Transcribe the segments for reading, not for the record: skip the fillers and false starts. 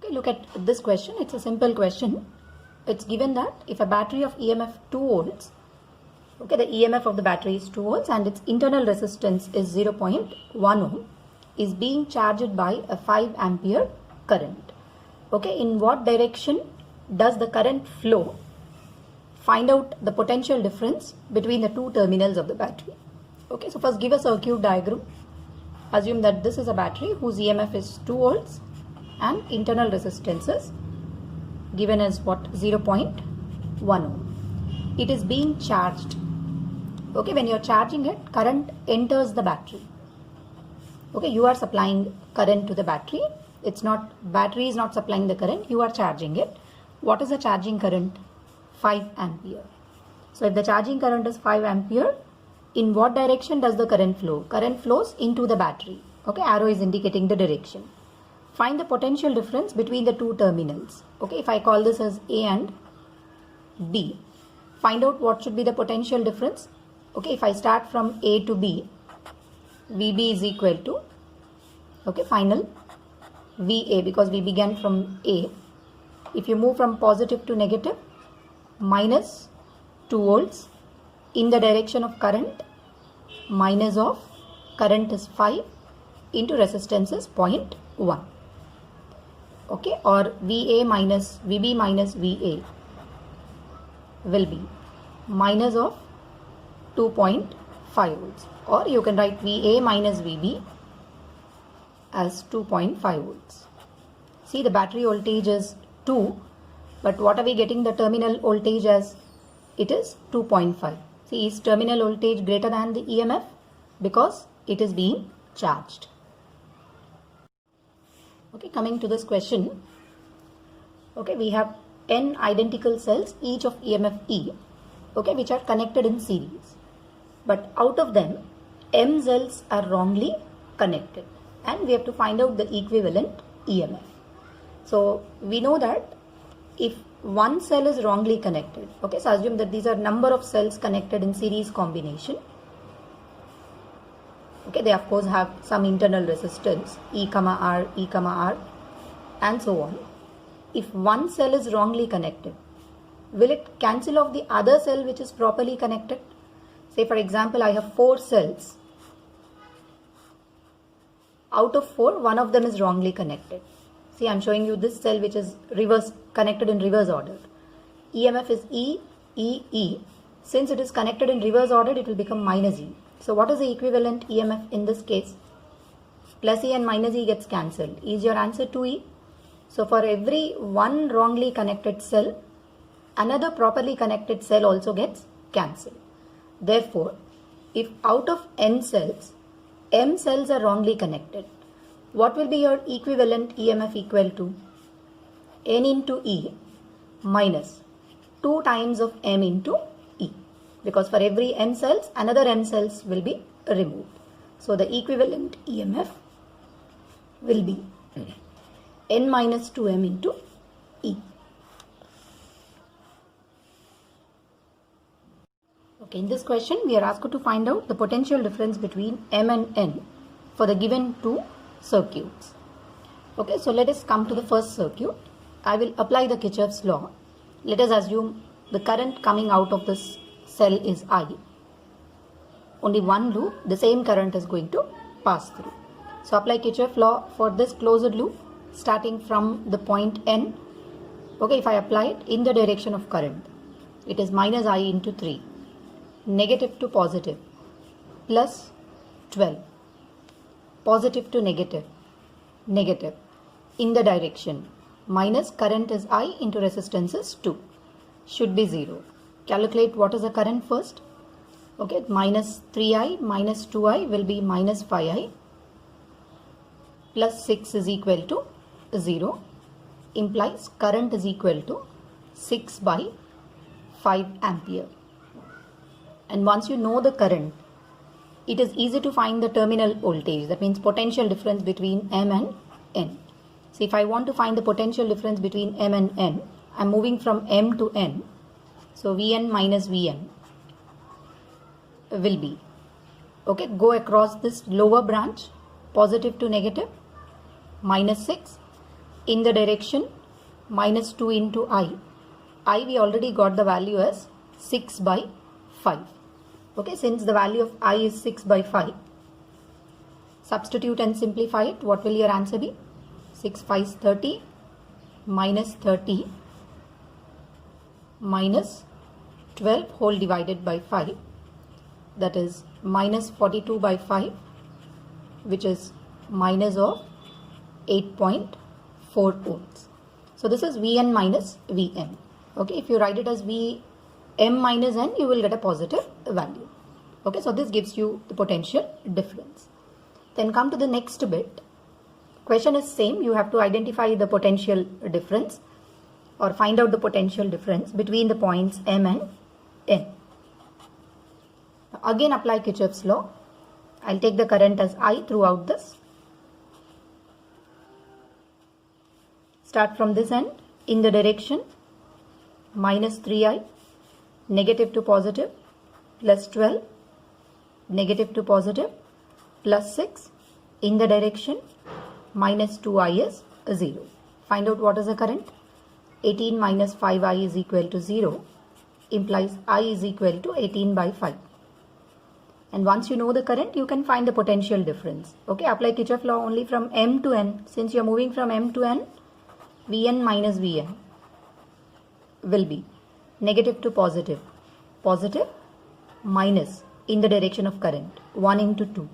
Okay, look at this question. It's a simple question. It's given that if a battery of EMF 2 volts, okay, the EMF of the battery is 2 volts and its internal resistance is 0.1 ohm, is being charged by a 5 ampere current. Okay, in what direction does the current flow? Find out the potential difference between the two terminals of the battery. Okay, so first give a circuit diagram. Assume that this is a battery whose EMF is 2 volts and internal resistance is given as what? 0.1 ohm. It is being charged. Okay, when you are charging it, current enters the battery. Okay, you are supplying current to the battery. Battery is not supplying the current, you are charging it. What is the charging current? 5 ampere. So if the charging current is 5 ampere, in what direction does the current flow? Current flows into the battery. Okay, arrow is indicating the direction. Find the potential difference between the two terminals. Okay, if I call this as A and B, find out what should be the potential difference. Okay, if I start from A to B, VB is equal to, okay, final VA, because we began from A. If you move from positive to negative, minus 2 volts in the direction of current, minus of current is 5 into resistance is 0.1. Okay, or VA minus VB minus VA will be minus of 2.5 volts, or you can write VA minus VB as 2.5 volts. See, the battery voltage is 2, but what are we getting the terminal voltage as? It is 2.5. See, is terminal voltage greater than the EMF? Because it is being charged. Okay, coming to this question. Okay, we have n identical cells, each of EMF E, okay, which are connected in series. But out of them, m cells are wrongly connected, and we have to find out the equivalent EMF. So we know that if one cell is wrongly connected, okay, so assume that these are number of cells connected in series combination. Okay, they of course have some internal resistance, E, R, E, R, and so on. If one cell is wrongly connected, will it cancel off the other cell which is properly connected? Say for example, I have 4 cells. Out of 4, one of them is wrongly connected. See, I am showing you this cell which is connected in reverse order. EMF is E, E, E. Since it is connected in reverse order, it will become minus E. So what is the equivalent EMF in this case? Plus E and minus E gets cancelled. Is your answer 2E? So for every one wrongly connected cell, another properly connected cell also gets cancelled. Therefore, if out of n cells, m cells are wrongly connected, what will be your equivalent EMF equal to? N into E minus 2 times of m into E. Because for every m cells, another m cells will be removed. So the equivalent EMF will be n minus 2m into E. Okay, in this question, we are asked to find out the potential difference between m and n for the given two circuits. Okay, so let us come to the first circuit. I will apply the Kirchhoff's law. Let us assume the current coming out of this cell is I. Only one loop, the same current is going to pass through. So apply Kirchhoff's law for this closed loop starting from the point N. Okay, if I apply it in the direction of current, it is minus I into 3, negative to positive, plus 12, positive to negative, negative, in the direction, minus current is I into resistance is 2, should be 0. Calculate what is the current first. Okay, minus 3I minus 2I will be minus 5I, plus 6 is equal to 0, implies current is equal to 6 by 5 ampere. And once you know the current, it is easy to find the terminal voltage. That means potential difference between M and N. So if I want to find the potential difference between M and N, I am moving from M to N. So Vn minus Vn will be, okay, go across this lower branch, positive to negative, minus 6, in the direction minus 2 into I we already got the value as 6 by 5. Okay, since the value of I is 6 by 5, substitute and simplify it. What will your answer be? 6 5 is 30 minus 30 minus 12 whole divided by 5, that is minus 42 by 5, which is minus of 8.4 ohms. So this is Vn minus Vm. Okay, if you write it as Vm minus N, you will get a positive value. Okay, so this gives you the potential difference. Then come to the next bit. Question is same. You have to identify the potential difference or find out the potential difference between the points M and N. Again apply Kirchhoff's law. I'll take the current as I throughout this. Start from this end in the direction minus 3I, negative to positive, plus 12, negative to positive, plus 6, in the direction minus 2I is 0. Find out what is the current. 18 minus 5I is equal to 0, implies I is equal to 18 by 5. And once you know the current, you can find the potential difference. Okay, apply Kirchhoff law only from M to N. Since you are moving from M to N, Vn minus Vn will be negative to positive, positive minus in the direction of current 1 into 2,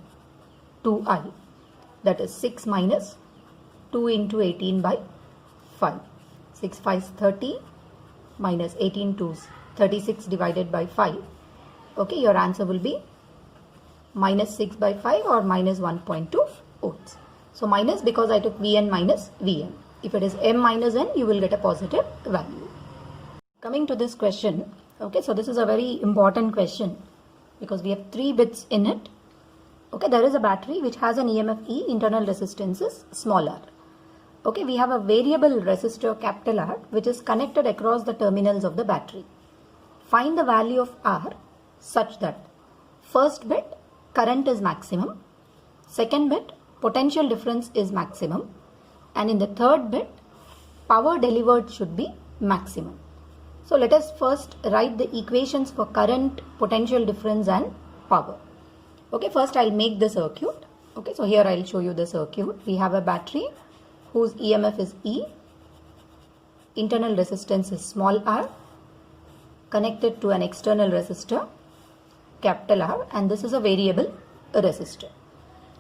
2I, that is 6 minus 2 into 18 by 5. 6 5 is 30 minus 18 2s 36 divided by 5. Okay, your answer will be minus 6 by 5 or minus 1.2 ohms. So minus because I took Vn minus Vm. If it is M minus N, you will get a positive value. Coming to this question, okay, so this is a very important question because we have 3 bits in it. Okay, there is a battery which has an EMF E, internal resistance is small r. Okay, we have a variable resistor capital R which is connected across the terminals of the battery. Find the value of R such that first bit current is maximum, second bit potential difference is maximum, and in the third bit power delivered should be maximum. So let us first write the equations for current, potential difference and power. Okay, first I'll make the circuit. Okay, so here I'll show you the circuit. We have a battery whose EMF is E, internal resistance is small r, connected to an external resistor capital R, and this is a variable resistor.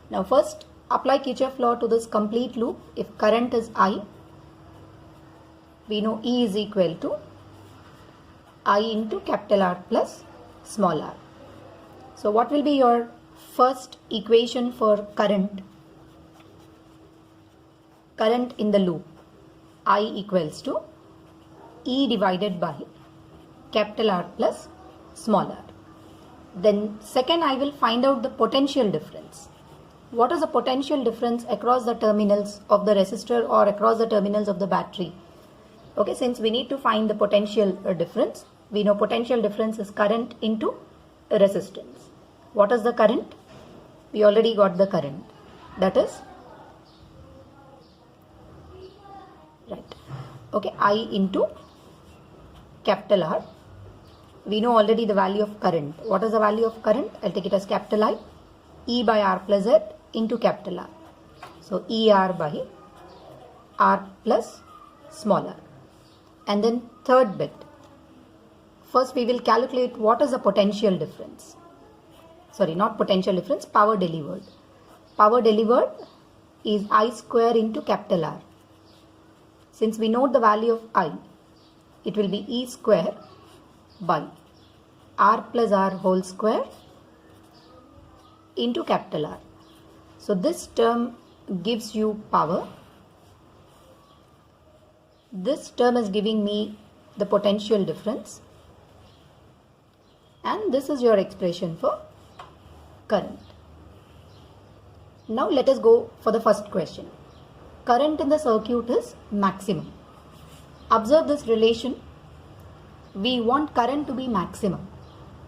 Now first apply Kirchhoff law to this complete loop. If current is I, we know E is equal to I into capital R plus small r. So what will be your first equation for current? Current in the loop, I equals to E divided by capital R plus small r. Then second I will find out the potential difference. What is the potential difference across the terminals of the resistor or across the terminals of the battery? Okay, since we need to find the potential difference, we know potential difference is current into resistance. What is the current? We already got the current. That is, right, okay, I into capital R. We know already the value of current. What is the value of current? I'll take it as capital I, E by R plus Z into capital R. So ER by R plus small r. And then third bit. First we will calculate what is the potential difference. Sorry, not potential difference, power delivered. Power delivered is I square into capital R. Since we know the value of I, it will be E square by R plus R whole square into capital R. So this term gives you power. This term is giving me the potential difference. And this is your expression for current. Now let us go for the first question. Current in the circuit is maximum. Observe this relation. We want current to be maximum.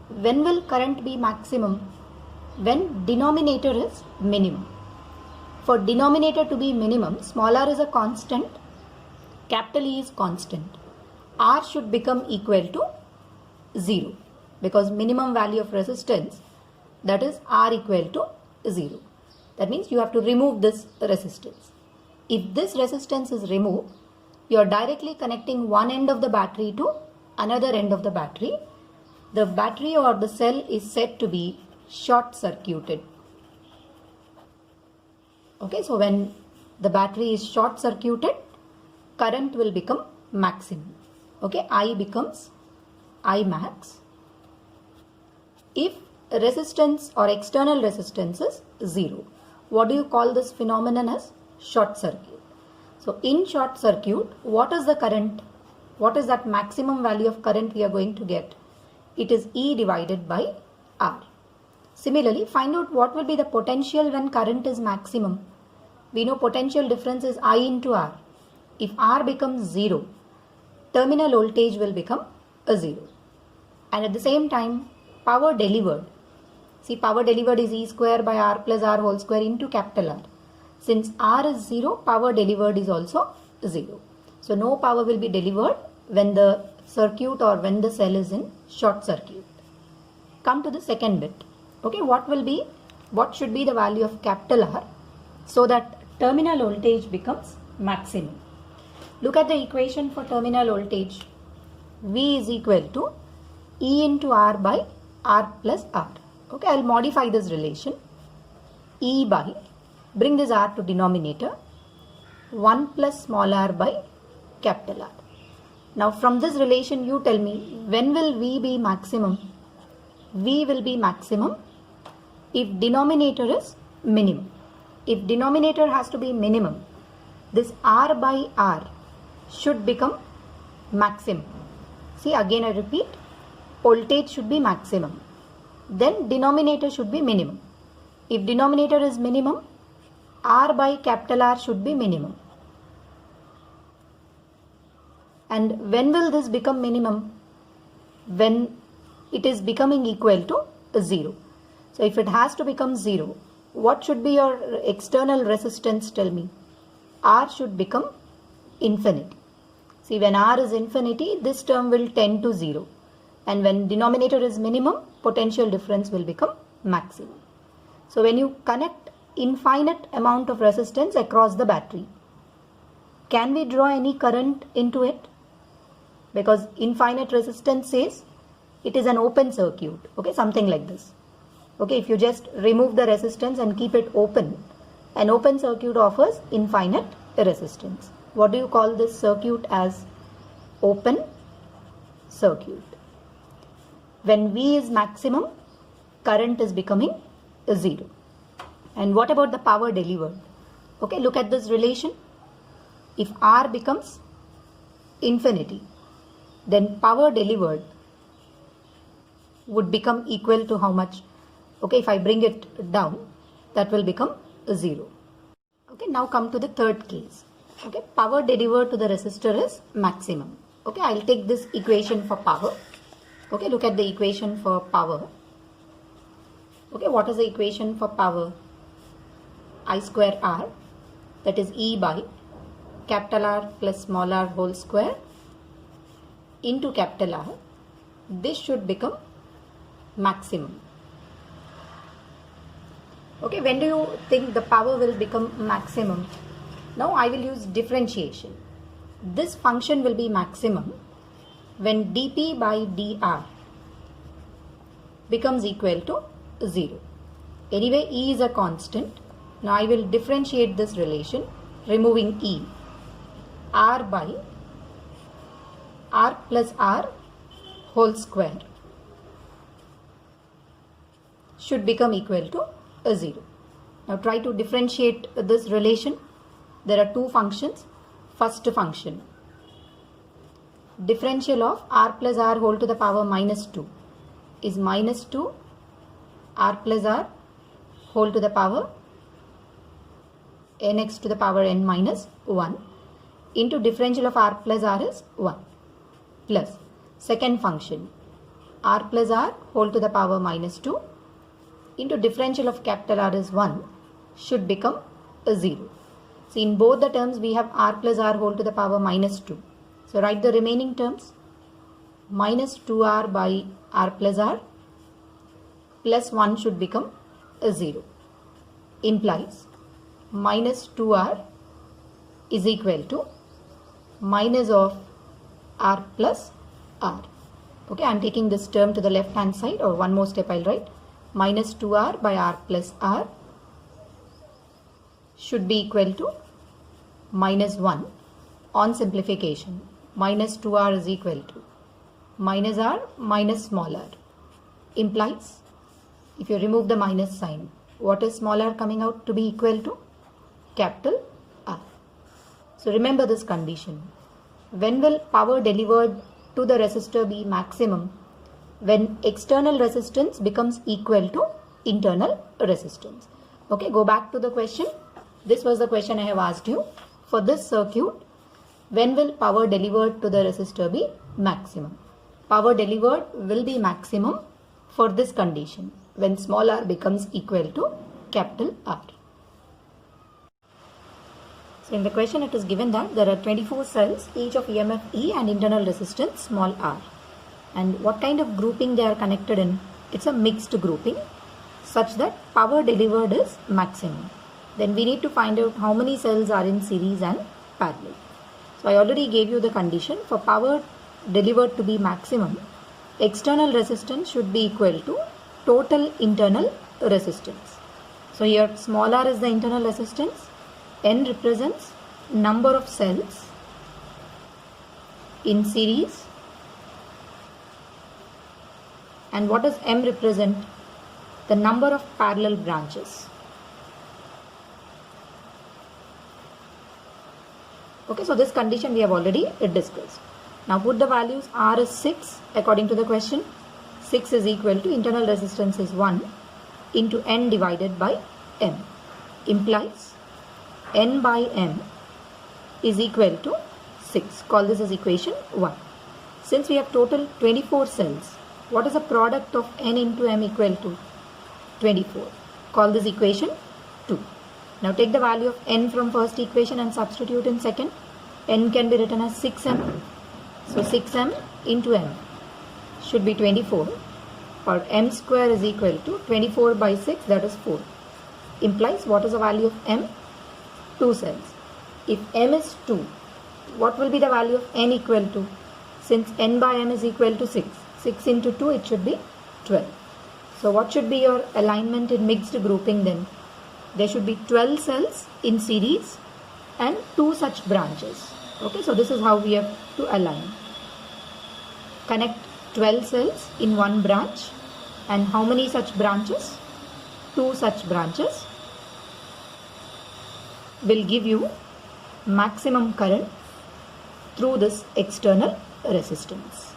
When will current be maximum? When denominator is minimum. For denominator to be minimum, small r is a constant capital E is constant, R should become equal to 0 because minimum value of resistance, that is R equal to 0. That means you have to remove this resistance. If this resistance is removed, you are directly connecting one end of the battery to another end of the battery. The battery or the cell is said to be short circuited. Okay, so when the battery is short circuited, current will become maximum. Okay, I becomes I max if resistance or external resistance is 0. What do you call this phenomenon as? Short circuit. So in short circuit, what is the current? What is that maximum value of current we are going to get? It is E divided by R. Similarly, find out what will be the potential when current is maximum. We know potential difference is I into R. If R becomes 0, terminal voltage will become a 0. And at the same time, power delivered. See, power delivered is E square by R plus R whole square into capital R. Since R is 0, power delivered is also 0. So no power will be delivered when the circuit or when the cell is in short circuit. Come to the second bit. Okay, what should be the value of capital R so that terminal voltage becomes maximum? Look at the equation for terminal voltage. V is equal to E into R by R plus R. Okay, I'll modify this relation. E by, bring this R to denominator, 1 plus small r by capital R. Now from this relation you tell me, when will V be maximum? V will be maximum if denominator is minimum. If denominator has to be minimum, this R by R should become maximum. See, again I repeat, voltage should be maximum. Then denominator should be minimum. If denominator is minimum, R by capital R should be minimum. And when will this become minimum? When it is becoming equal to 0. So if it has to become 0, what should be your external resistance? Tell me. R should become infinity. See, when R is infinity, this term will tend to 0. And when denominator is minimum, potential difference will become maximum. So when you connect infinite amount of resistance across the battery, can we draw any current into it? Because infinite resistance says it is an open circuit. Okay, something like this. Okay, if you just remove the resistance and keep it open, an open circuit offers infinite resistance. What do you call this circuit as? Open circuit. When V is maximum, current is becoming 0. And what about the power delivered? Okay, look at this relation. If R becomes infinity, then power delivered would become equal to how much? Okay, if I bring it down, that will become 0. Okay, now come to the third case. Okay, power delivered to the resistor is maximum. Okay, I'll take this equation for power. Okay, look at the equation for power. Okay, what is the equation for power? I square R, that is E by capital R plus small r whole square into capital R. This should become maximum. Okay, when do you think the power will become maximum? Now I will use differentiation. This function will be maximum when dP by dR becomes equal to 0. Anyway, E is a constant. Now I will differentiate this relation, removing E. R by R plus R whole square should become equal to 0. Now try to differentiate this relation. There are two functions. First function, differential of R plus R whole to the power minus 2 is minus 2 R plus R whole to the power nx to the power n minus 1 into differential of R plus R is 1 plus second function R plus R whole to the power minus 2 into differential of capital R is 1 should become a 0. See, in both the terms we have r plus r whole to the power minus 2. So write the remaining terms. Minus 2r by r plus r plus 1 should become a 0. Implies minus 2r is equal to minus of r plus r. Okay, I am taking this term to the left hand side, or one more step I'll write. Minus 2r by r plus r should be equal to minus 1 on simplification. Minus 2r is equal to minus r minus small r. Implies, if you remove the minus sign, what is small r coming out to be equal to? Capital R. So remember this condition. When will power delivered to the resistor be maximum? When external resistance becomes equal to internal resistance. Okay, go back to the question. This was the question I have asked you. For this circuit, when will power delivered to the resistor be maximum? Power delivered will be maximum for this condition, when small r becomes equal to capital R. So in the question it is given that there are 24 cells, each of EMF E and internal resistance small r. And what kind of grouping they are connected in? It's a mixed grouping such that power delivered is maximum. Then we need to find out how many cells are in series and parallel. So I already gave you the condition. For power delivered to be maximum, external resistance should be equal to total internal resistance. So here small r is the internal resistance, N represents number of cells in series, and what does M represent? The number of parallel branches. Okay, so this condition we have already discussed. Now put the values. R is 6 according to the question. 6 is equal to internal resistance is 1 into N divided by M. Implies N by M is equal to 6. Call this as equation 1. Since we have total 24 cells, what is the product of N into M equal to? 24. Call this equation 2. Now take the value of N from first equation and substitute in second. N can be written as 6M. So 6M into M should be 24, or M square is equal to 24 by 6, that is 4. Implies what is the value of M? 2 cells. If M is 2, what will be the value of N equal to? Since N by M is equal to 6. 6 into 2, it should be 12. So what should be your alignment in mixed grouping then? There should be 12 cells in series and 2 such branches. Okay, so this is how we have to align. Connect 12 cells in one branch, and how many such branches? 2 such branches will give you maximum current through this external resistance.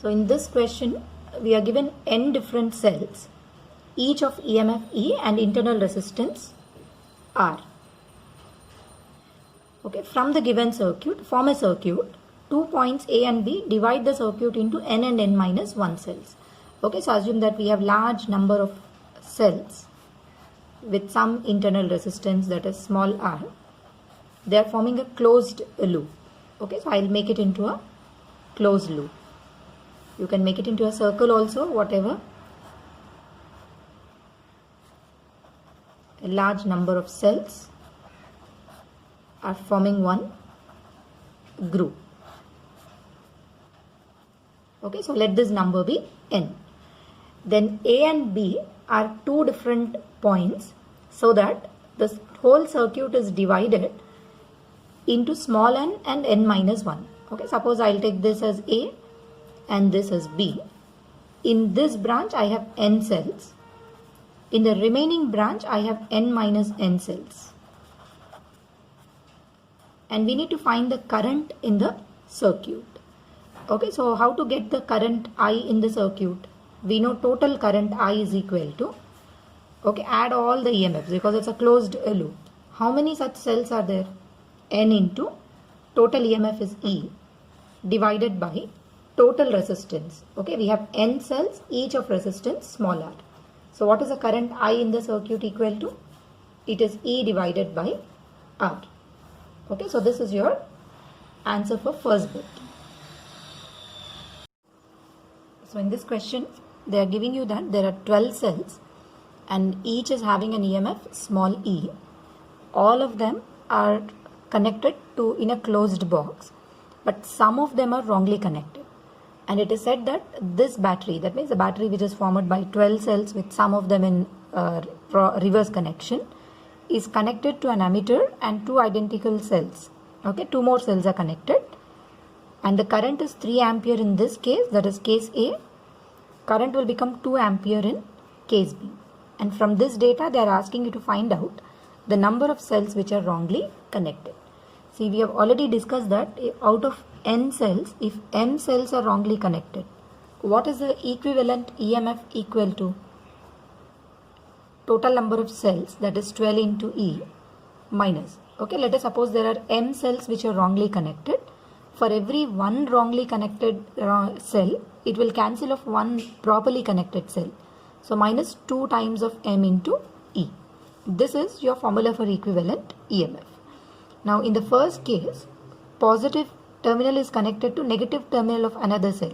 So in this question we are given n different cells, each of EMF E and internal resistance R. Okay, from the given circuit, form a circuit. 2 points A and B, divide the circuit into n and n minus 1 cells. Okay, so assume that we have large number of cells with some internal resistance, that is small r. They are forming a closed loop. Okay, so I'll make it into a closed loop. You can make it into a circle also, whatever. A large number of cells are forming one group. Okay, so let this number be n. Then A and B are 2 different points, so that the whole circuit is divided into small n and n minus 1. Okay, suppose I'll take this as A and this as B. In this branch I have n cells. In the remaining branch I have n minus n cells. And we need to find the current in the circuit. Okay, so how to get the current I in the circuit? We know total current I is equal to, okay, add all the EMFs because it's a closed loop. How many such cells are there? N into total EMF is E divided by total resistance. Okay, we have n cells, each of resistance small r. So what is the current I in the circuit equal to? it is E divided by R. Okay, so this is your answer for first bit. So in this question, they are giving you that there are 12 cells and each is having an EMF small e. All of them are connected to in a closed box, but some of them are wrongly connected. And it is said that this battery, that means the battery which is formed by 12 cells with some of them in reverse connection, is connected to an emitter and two identical cells. Okay, two more cells are connected and the current is 3 ampere in this case, that is case A. Current will become 2 ampere in case B. And from this data they are asking you to find out the number of cells which are wrongly connected. See, we have already discussed that out of n cells, if m cells are wrongly connected, what is the equivalent EMF equal to? Total number of cells, that is 12 into E minus. Okay, let us suppose there are m cells which are wrongly connected. For every one wrongly connected cell, it will cancel off one properly connected cell. So minus 2 times of m into E. This is your formula for equivalent EMF. Now in the first case, positive terminal is connected to negative terminal of another cell.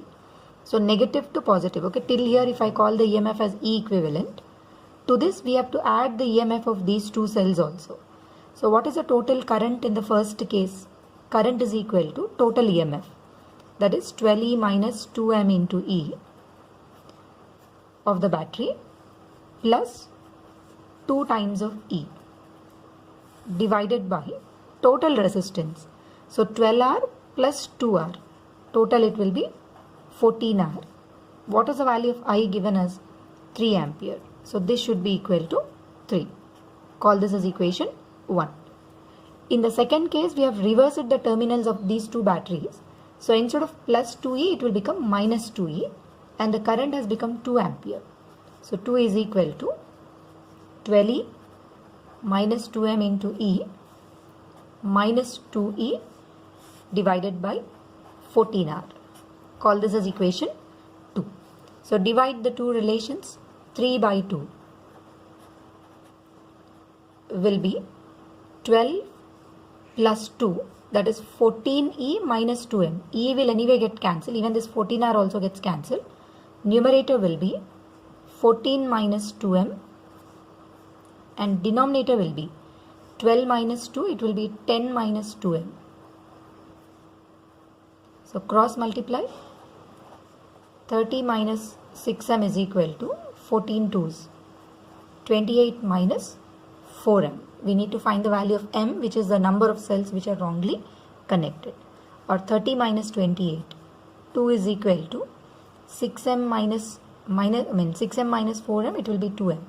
So negative to positive. Okay, till here if I call the EMF as E equivalent, to this we have to add the EMF of these two cells also. So what is the total current in the first case? Current is equal to total EMF, that is 12E minus 2M into E of the battery plus 2 times of E divided by total resistance. So 12R plus 2R, total it will be 14R. What is the value of I given as? 3 ampere. So this should be equal to 3. Call this as equation 1. In the second case, we have reversed the terminals of these two batteries. So instead of plus 2E, it will become minus 2E and the current has become 2 ampere. So 2 is equal to 12E minus 2M into E minus 2E divided by 14R. Call this as equation 2. So divide the two relations. 3 by 2 will be 12 plus 2, that is 14E minus 2M. E will anyway get cancelled, even this 14R also gets cancelled. Numerator will be 14 minus 2M and denominator will be 12 minus 2, it will be 10 minus 2M. So cross multiply, 30 minus 6M is equal to 14 2s, 28 minus 4M. We need to find the value of M, which is the number of cells which are wrongly connected. Or 30 minus 28, 2 is equal to 6M minus 4M, it will be 2M.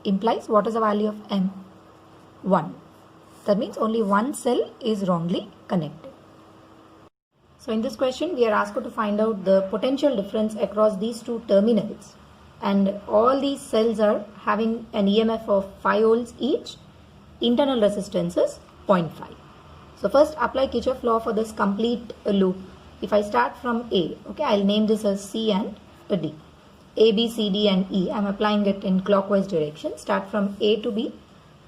Implies what is the value of M? 1. That means only one cell is wrongly connected. So in this question, we are asked to find out the potential difference across these two terminals. And all these cells are having an EMF of 5 volts each. Internal resistance is 0.5. So first apply Kirchhoff law for this complete loop. If I start from A, okay, I'll name this as C and D. A, B, C, D and E. I'm applying it in clockwise direction. Start from A to B,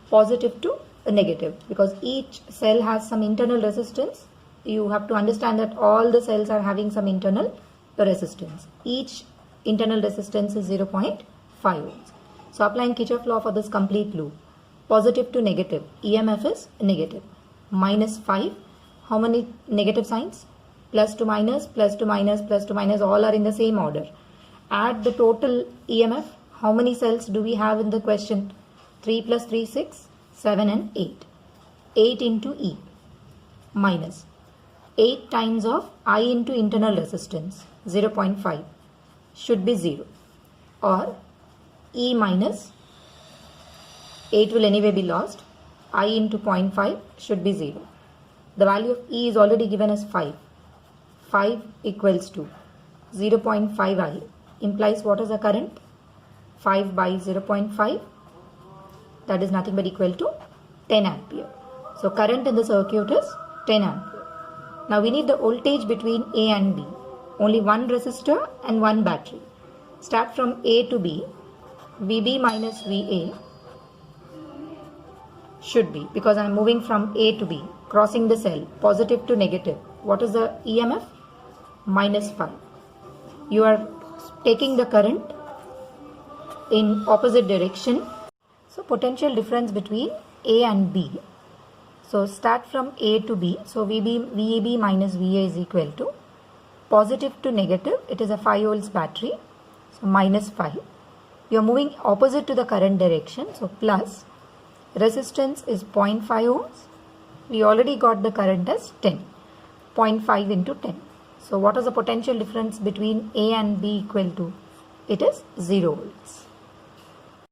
positive to negative, because each cell has some internal resistance. You have to understand that all the cells are having some internal resistance. Each internal resistance is 0.5 volts. So applying Kirchhoff law for this complete loop. Positive to negative, EMF is negative. Minus 5, how many negative signs? Plus to minus, plus to minus, plus to minus, all are in the same order. Add the total EMF. How many cells do we have in the question? 3 plus 3, 6, 7 and 8. 8 into E minus 8 times of I into internal resistance, 0.5, should be 0. Or E minus 8 will anyway be lost. I into 0.5 should be 0. The value of E is already given as 5. 5 equals to 0.5 I implies what is the current? 5 by 0.5, that is nothing but equal to 10 ampere. So current in the circuit is 10 ampere. Now we need the voltage between A and B. Only one resistor and one battery. Start from A to B. VB minus VA should be, because I'm moving from A to B, crossing the cell, positive to negative. What is the EMF? Minus phi. You are taking the current in opposite direction. So potential difference between A and B. So start from A to B. So VEB minus VA is equal to positive to negative. It is a 5 volts battery. So minus 5. You are moving opposite to the current direction. So plus. Resistance is 0.5 ohms. We already got the current as 10. 0.5 into 10. So what is the potential difference between A and B equal to? It is 0 volts.